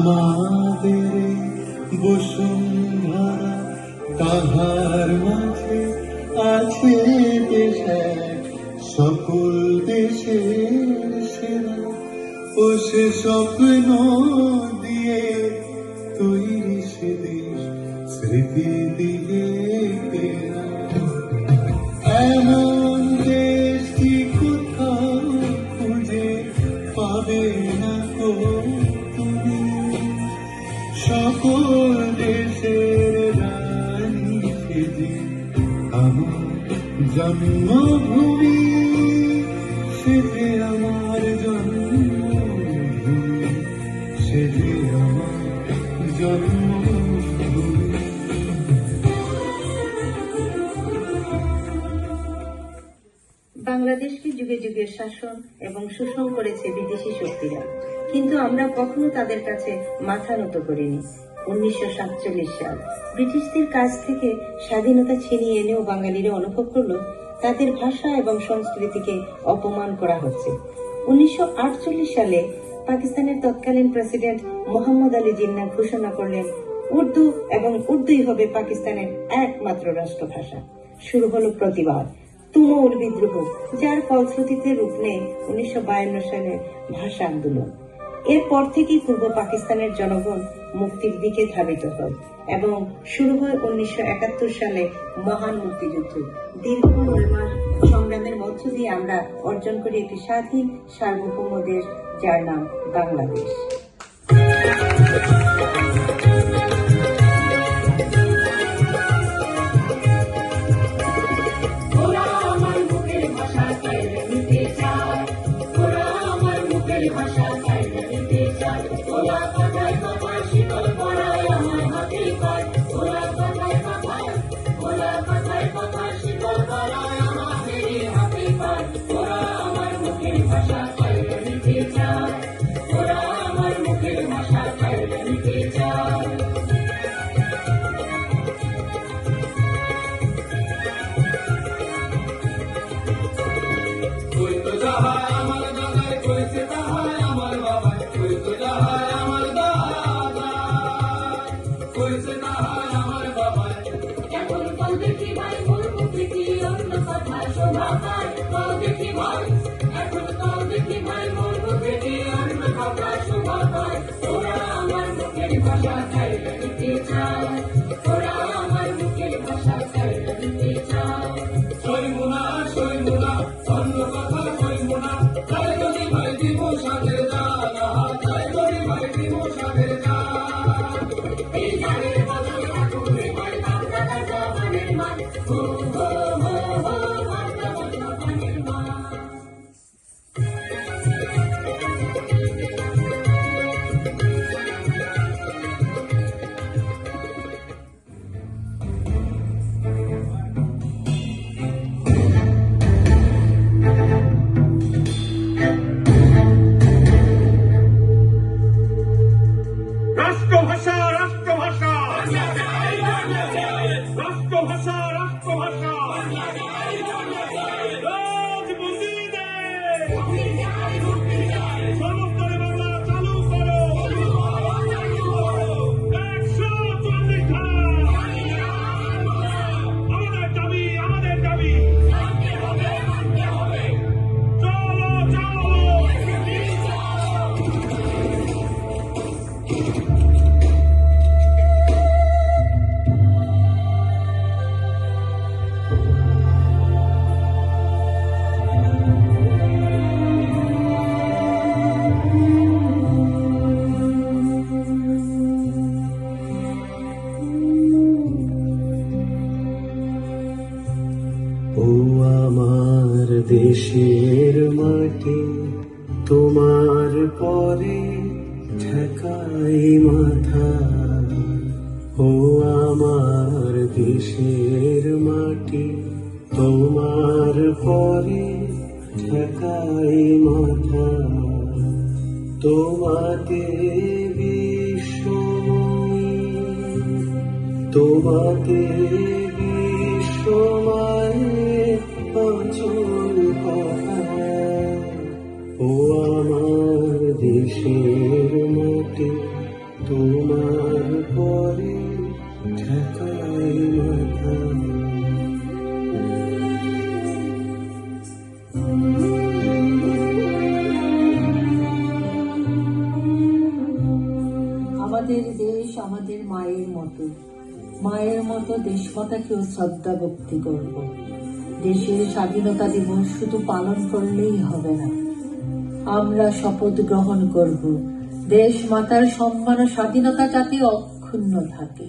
আমাদের বসুন্ধরা, তাহার মাঝে আছে দেশ এক, সকল দেশের সেরা। ও সে স্বপ্ন দিয়ে তৈরি সে দেশ, স্মৃতি দিয়ে ঘেরা। এমন দেশটি কোথাও খুঁজে পাবে না গো তুমি, সকল দেশের রানী সেজে আমার জন্মভূমি, সেজে আমার জন্মভূমি, সেজে আমার জন্মভূমি। বাংলাদেশকে যুগে যুগে শাসন এবং শোষণ করেছে বিদেশি শক্তিরা, কিন্তু আমরা কখনো তাদের কাছে মাথা নত করিনি। 1947 সাল ব্রিটিশদের কাছ থেকে স্বাধীনতা ছিনিয়ে এনেও বাঙালিরা অনুভব করলো তাদের ভাষা এবং সংস্কৃতিকে অপমান করা হচ্ছে। 1948 সালে পাকিস্তানের তৎকালীন প্রেসিডেন্ট মোহাম্মদ আলী জিন্নাহ ঘোষণা করলেন উর্দু এবং উর্দুই হবে পাকিস্তানের একমাত্র রাষ্ট্রভাষা। শুরু হলো প্রতিবাদ, তুমুল বিদ্রোহ, যার ফলশ্রুতিতে রূপ নেয় 1952 সালের ভাষা আন্দোলন। এরপর থেকেই পূর্ব পাকিস্তানের জনগণ মুক্তির দিকে ধাবিত হয় এবং শুরু হয় 1971 সালে মহান মুক্তিযুদ্ধ। দীর্ঘ 9 মাস সংগ্রামের মধ্য দিয়ে আমরা অর্জন করি একটি স্বাধীন সার্বভৌম দেশ, যার নাম বাংলাদেশ। দেশের মাটি তোমার পরে ঠেকাই মাথা, ও আমার দেশের মাটি তোমার পরে ঠেকাই মাথা। তোমাকে বিশ্বময়ী, তোমাকে বিশ্বময় অচল পাহাড়, ও আমার দেশের মাটি তোমার পরে ঠেকাই মাথা। আমাদের দেশ আমাদের মায়ের মতো দেশমাতাকেও শ্রদ্ধা ভক্তি করব। দেশের স্বাধীনতা দিবস শুধু পালন করলেই হবে না, আমরা শপথ গ্রহণ করব দেশ মাতার সম্মান ও স্বাধীনতা যাতে অক্ষুণ্ণ থাকে।